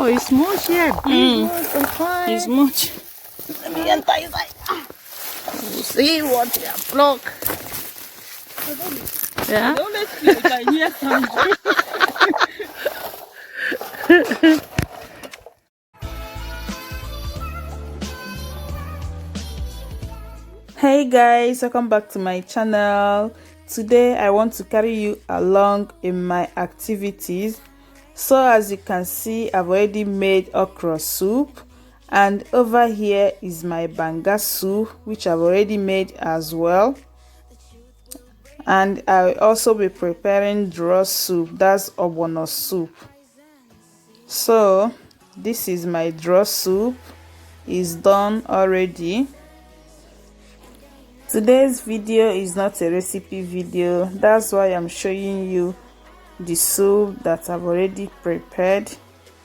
Oh, it's much here. It's much. Let me enter inside. We'll see what they are block. Yeah. Don't let me if I hear something. Hey guys, welcome back to my channel. Today I want to carry you along in my activities. So as you can see, I've already made okra soup, and over here is my banga soup, which I've already made as well. And I'll also be preparing draw soup, that's ogbono soup. So this is my draw soup, is done already. Today's video is not a recipe video, that's why I'm showing you the soup that I've already prepared.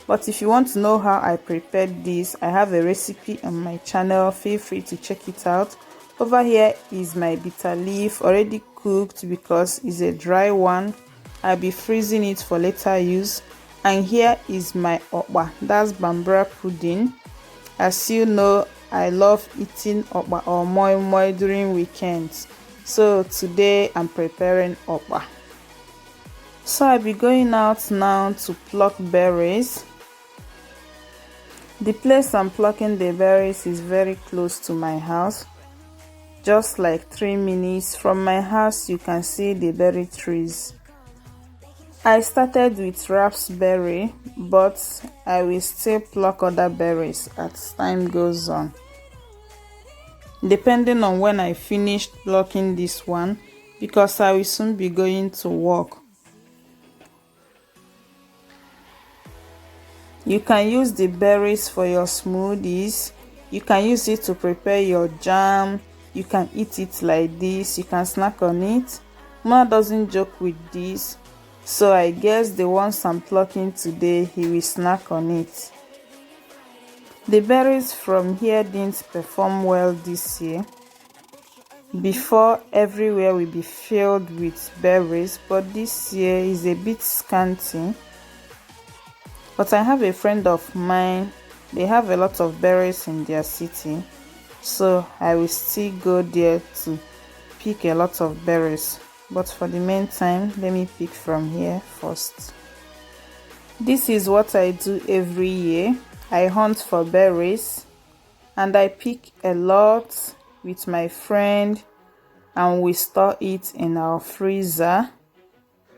But if you want to know how I prepared this, I have a recipe on my channel, feel free to check it out. Over here is my bitter leaf, already cooked because it's a dry one. I'll be freezing it for later use. And here is my okpa, that's bambara pudding. As you know, I love eating okpa or moi moi during weekends. So today I'm preparing okpa. So I'll be going out now to pluck berries. The place I'm plucking the berries is very close to my house. Just like 3 minutes from my house, you can see the berry trees. I started with raspberry, but I will still pluck other berries as time goes on, depending on when I finished plucking this one, because I will soon be going to work. You can use the berries for your smoothies, you can use it to prepare your jam, you can eat it like this, you can snack on it. Mama doesn't joke with this, so I guess the ones I'm plucking today, he will snack on it. The berries from here didn't perform well this year. Before, everywhere will be filled with berries, but this year is a bit scanty. But I have a friend of mine, they have a lot of berries in their city, so I will still go there to pick a lot of berries. But for the meantime, let me pick from here first. This is what I do every year. I hunt for berries and I pick a lot with my friend, and we store it in our freezer.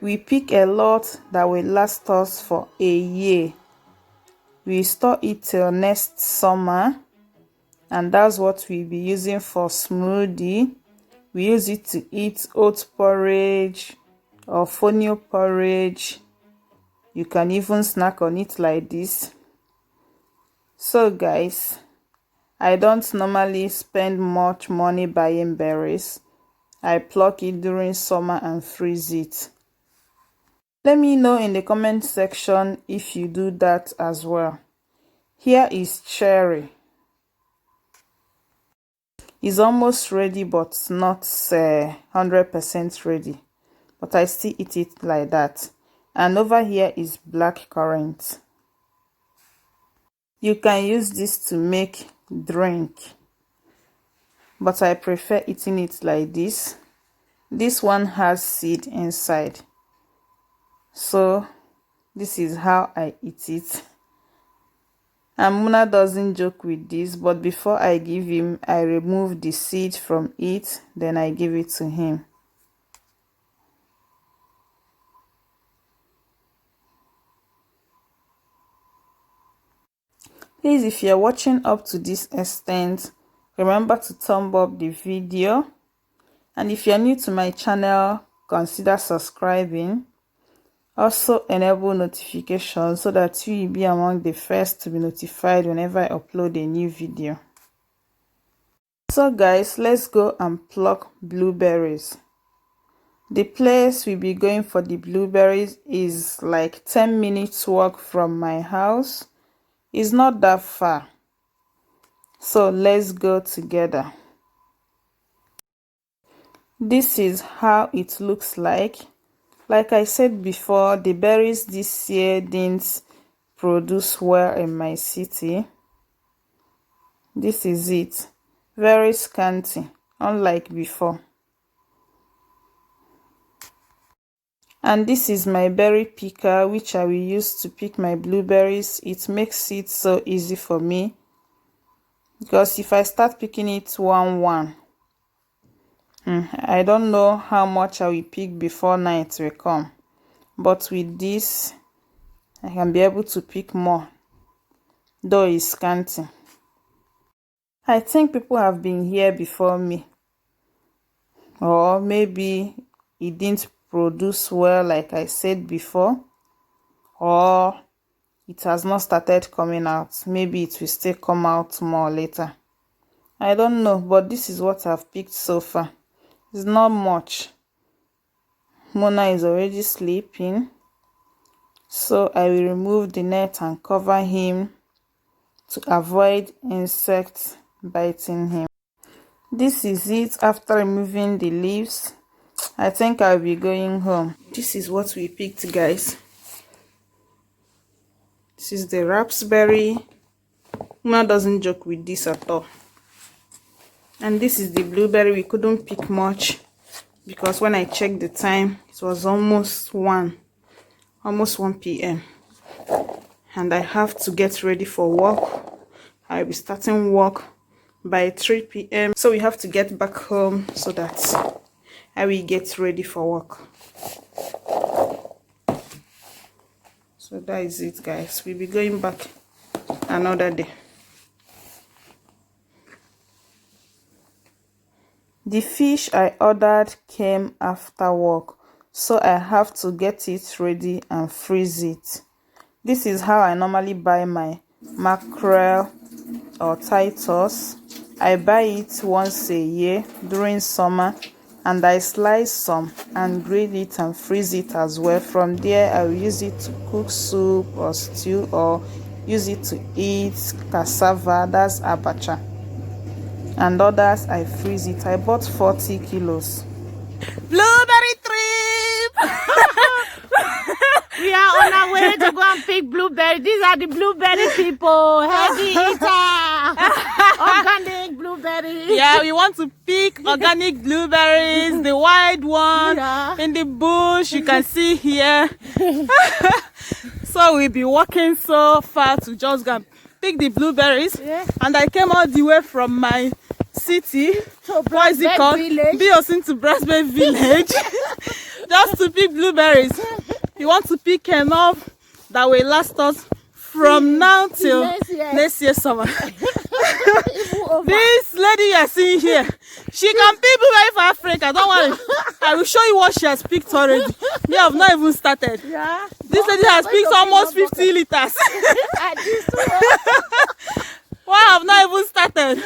We pick a lot that will last us for a year. We store it till next summer, and that's what we'll be using for smoothie. We use it to eat oat porridge or fonio porridge. You can even snack on it like this. So guys, I don't normally spend much money buying berries. I pluck it during summer and freeze it. Let me know in the comment section if you do that as well. Here is cherry. It's almost ready, but not 100% ready. But I still eat it like that. And over here is black currant. You can use this to make drink, but I prefer eating it like this. This one has seed inside, so this is how I eat it. And Muna doesn't joke with this, but before I give him, I remove the seed from it, then I give it to him. Please, if you're watching up to this extent, remember to thumb up the video. And if you're new to my channel, consider subscribing. Also enable notifications so that you will be among the first to be notified whenever I upload a new video. So guys, let's go and pluck blueberries. The place we'll be going for the blueberries is like 10 minutes walk from my house. It's not that far, so let's go together. This is how it looks like. Like I said before, the berries this year didn't produce well in my city. This is it. Very scanty, unlike before. And this is my berry picker, which I will use to pick my blueberries. It makes it so easy for me, because if I start picking it one, I don't know how much I will pick before night will come. But with this, I can be able to pick more, though it's scanty. I think people have been here before me, or maybe it didn't produce well like I said before, or it has not started coming out. Maybe it will still come out more later. I don't know, but this is what I've picked so far. It's not much. Mona is already sleeping, so I will remove the net and cover him to avoid insects biting him. This is it after removing the leaves. I think I'll be going home. This is what we picked, guys. This is the raspberry. Mona doesn't joke with this at all. And this is the blueberry. We couldn't pick much because when I checked the time, it was almost 1 p.m. and I have to get ready for work. I'll be starting work by 3 p.m. so we have to get back home so that I will get ready for work. So that is it, guys. We'll be going back another day. The fish I ordered came after work, so I have to get it ready and freeze it. This is how I normally buy my mackerel or Titus. I buy it once a year during summer, and I slice some and grill it and freeze it as well. From there, I will use it to cook soup or stew, or use it to eat cassava, that's abacha. And others, I freeze it. I bought 40 kilos. Blueberry trip! We are on our way to go and pick blueberries. These are the blueberry people. Heavy eater. Organic blueberries. Yeah, we want to pick organic blueberries, the wild one in the bush. You can see here. So we'll be walking so far to just go and pick the blueberries. Yeah. And I came all the way from my city. What is it called? Biosin to Breastbed Village. Just to pick blueberries. We want to pick enough that will last us from now till next year summer. This lady you are seeing here, she can pick blueberry for Africa. Don't worry. I will show you what she has picked already. Me, have not even started. Yeah. This lady has picked almost 50 liters. Well, I have not even started.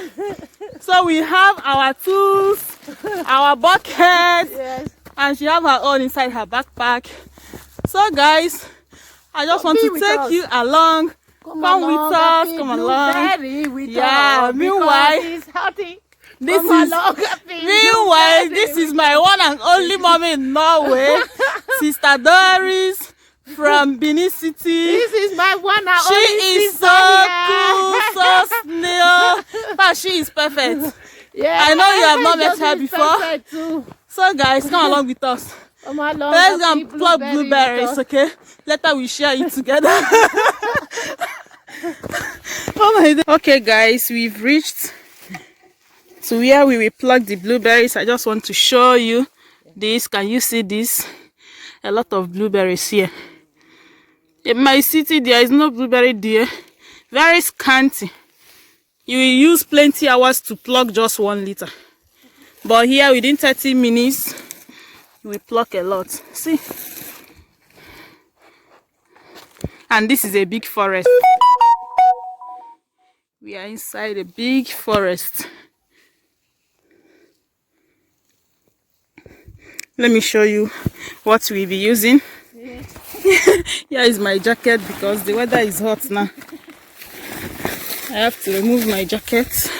So we have our tools, our bucket, and she have her own inside her backpack. So guys, I just want to take you along. Come with us, come along. Yeah, meanwhile, this is my one and only mommy in Norway, Sister Doris from Benin City. This is my one and she only is sister so here. cool, so snail, but she is perfect. Yeah, I know you have not met her before. So guys, come along with us. Let's go and pluck blueberries, okay? Later we share it together. Oh my God. Okay guys, we've reached to where we will pluck the blueberries. I just want to show you this. Can you see this? A lot of blueberries here. In my city there is no blueberry there. Very scanty. You will use plenty hours to pluck just 1 liter. But here within 30 minutes we pluck a lot. See? And this is a big forest. We are inside a big forest. Let me show you what we'll be using. Here is my jacket because the weather is hot now. I have to remove my jacket.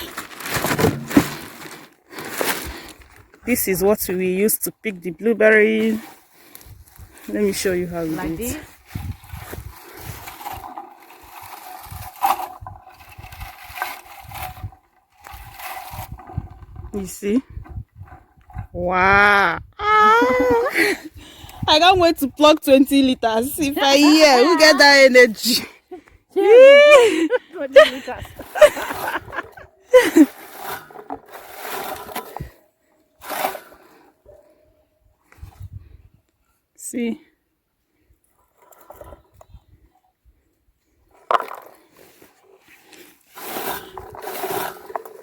This is what we will use to pick the blueberry. Let me show you how we do it. You see? Wow. Ah. I can't wait to plug 20 liters. If I hear, we get that energy. See.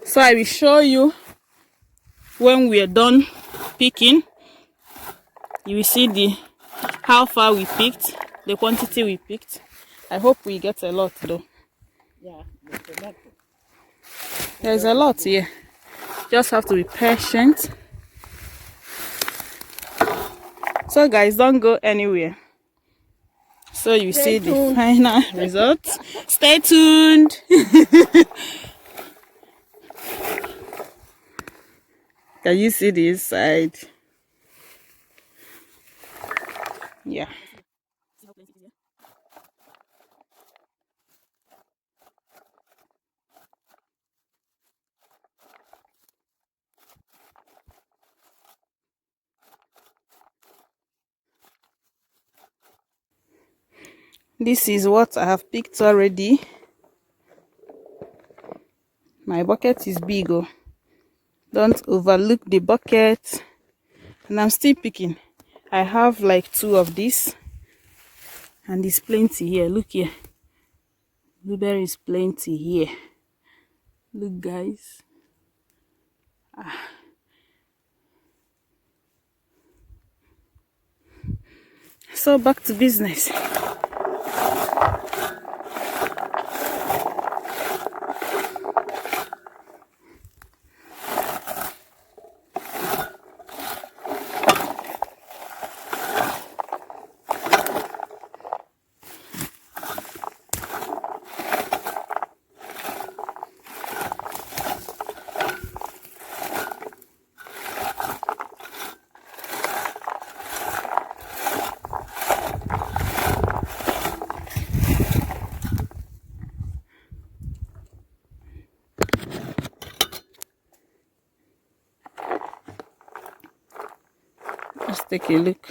So I will show you when we are done picking. You will see how far we picked, the quantity we picked. I hope we get a lot though. Yeah, there's a lot. There's a lot here. Just have to be patient. So guys, don't go anywhere. So you see the final result. Stay tuned. Can you see the inside? Yeah. This is what I have picked already. My bucket is big. Oh. Don't overlook the bucket. And I'm still picking. I have like 2 of these. And there's plenty here. Look here. Blueberry is plenty here. Look, guys. So back to business. Let's take a look.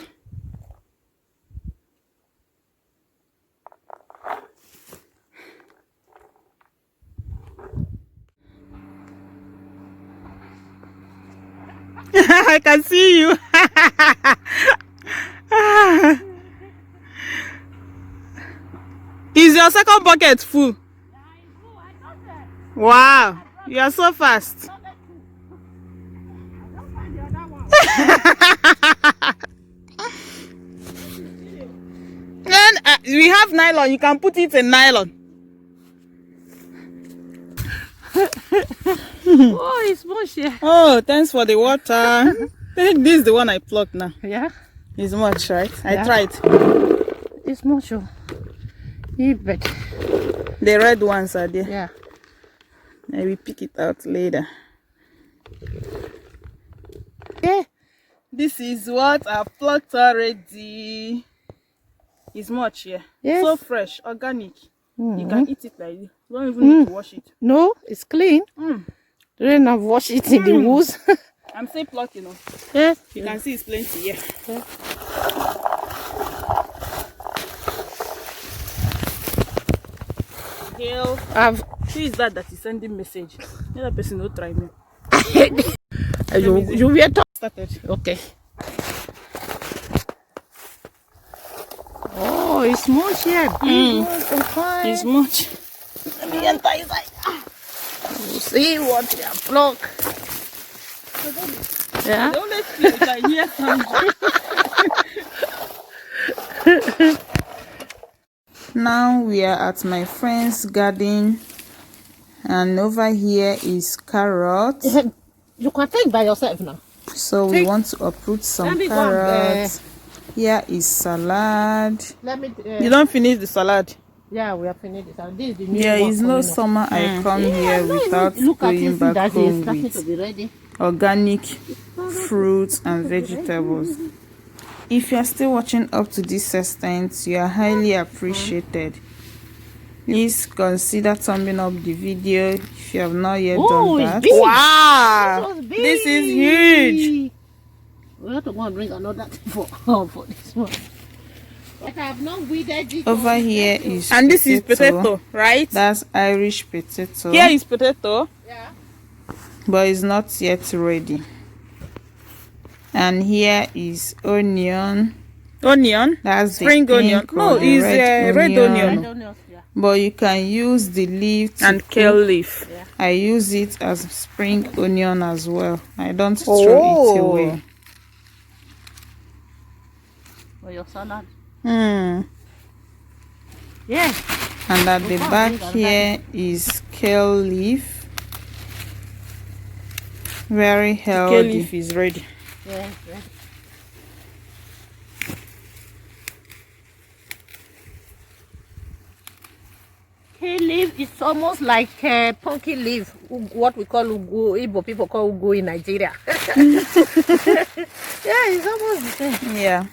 I can see you. Is your second bucket full? Wow, you are so fast. And we have nylon. You can put it in nylon. Oh, it's much, yeah. Oh, thanks for the water. I think this is the one I plucked now. Yeah? It's much, right? Yeah. I tried. It's much, oh. You bet. The red ones are there. Yeah. I will pick it out later. Yeah. This is what I plucked already. It's much, yeah. Yes. So fresh, organic. You can eat it like this. You don't even need to wash it. No, it's clean. Don't have washed it in the woods. I'm still plucking. Yes. You can see it's plenty, yeah. Gail, who is that is sending message? The other person don't try me. You were Started. okay. Oh, it's much here. It's much. Let me enter inside. You see what you pluck. Yeah. The only thing I hear sound. Now we are at my friend's garden, and over here is carrots. You can take by yourself now. So we want to uproot some carrots. Here is salad. Let me. You don't finish the salad. Yeah, we have finished it. This is the new There one is no coming up. summer I come here without going back home with organic fruits and vegetables. If you are still watching up to this extent, you are highly appreciated. Please consider thumbing up the video if you have not yet Oh, done it's that. big. Wow, This was this is huge. We have to go and bring another thing for this one. But I have not weeded it. Over here is And this is potato, right? That's Irish potato. Here is potato. Yeah. But it's not yet ready. And here is onion. Onion. That's the Spring onion. pink No, or the it's red onion. I don't know. Yeah. But you can use the leaf to And kale leaf. Yeah. I use it as spring onion as well. I don't throw it away. For your salad. Hmm. Yeah. And at the can't back bring here is kale leaf. Very Kale healthy. leaf is ready. Yeah. Yeah. Kale leaf is almost like pumpkin leaf, what we call ugu. Igbo people call ugu in Nigeria. Yeah, it's almost the same. Yeah.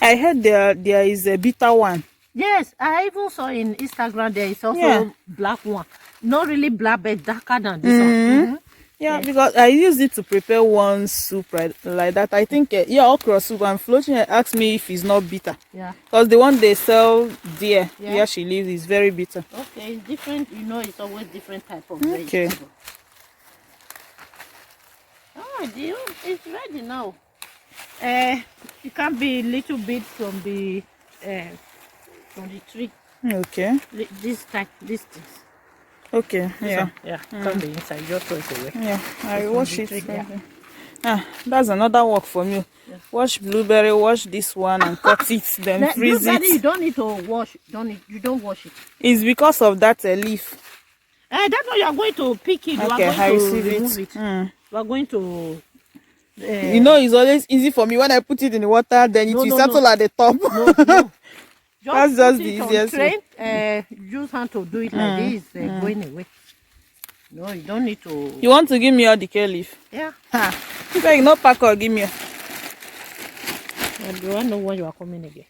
I heard there is a bitter one. Yes, I even saw in Instagram there is also Yeah. black one. Not really black, but darker than this one. Yeah, because I used it to prepare one soup like that. I think, okra soup. And Floating asked me if it's not bitter. Yeah. Because the one they sell there, Yeah. where she lives, is very bitter. Okay, it's different. You know, it's always different type of Okay. vegetable. Oh, dear, it's ready now. It can be a little bit from the tree. Okay. This type, this things. Okay. This Yeah. one, yeah. Can be inside. Just throw it away. Yeah. I From wash the it. tree, yeah. Ah, that's another work for me. Yeah. Wash blueberry, wash this one and cut it, then The freeze blueberry, you it. don't need to wash. You don't wash it. It's because of that leaf. That's why you are going to pick it. You Okay, are I going to receive remove it. it. You are going to. You know, it's always easy for me when I put it in the water, then it No, will no, settle no. at the top. No. That's Just just put the it on easiest way. train. Use hand to do it like this. Going away. No, you don't need to. You want to give me all the kale leaf? Yeah. Ha! Beg, no pack or give me. I don't know when you are coming again.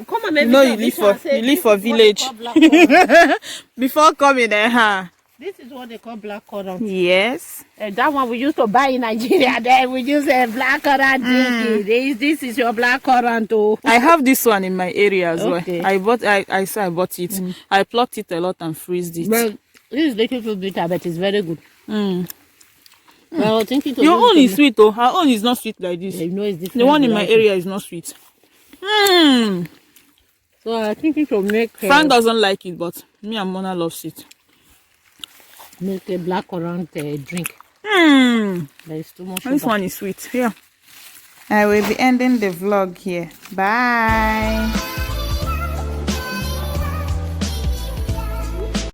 Come on, maybe. You know you live for village. Before coming there, This is what they call black currant. Yes. That one we used to buy in Nigeria. Then we use black currant. This is your black currant. Oh. I have this one in my area as Okay. well. I said I bought it. I plucked it a lot and freezed it. Well, this is little bitter, but it's very good. Well, I was thinking to Your use own it is sweet, though. Her own is not sweet like this. You know it's different. The one in my like area is not sweet. So I was thinking to make Frank doesn't like it, but me and Mona loves it. make a black currant drink. There There is too much This sugar. one is sweet. Yeah. I will be ending the vlog here. Bye.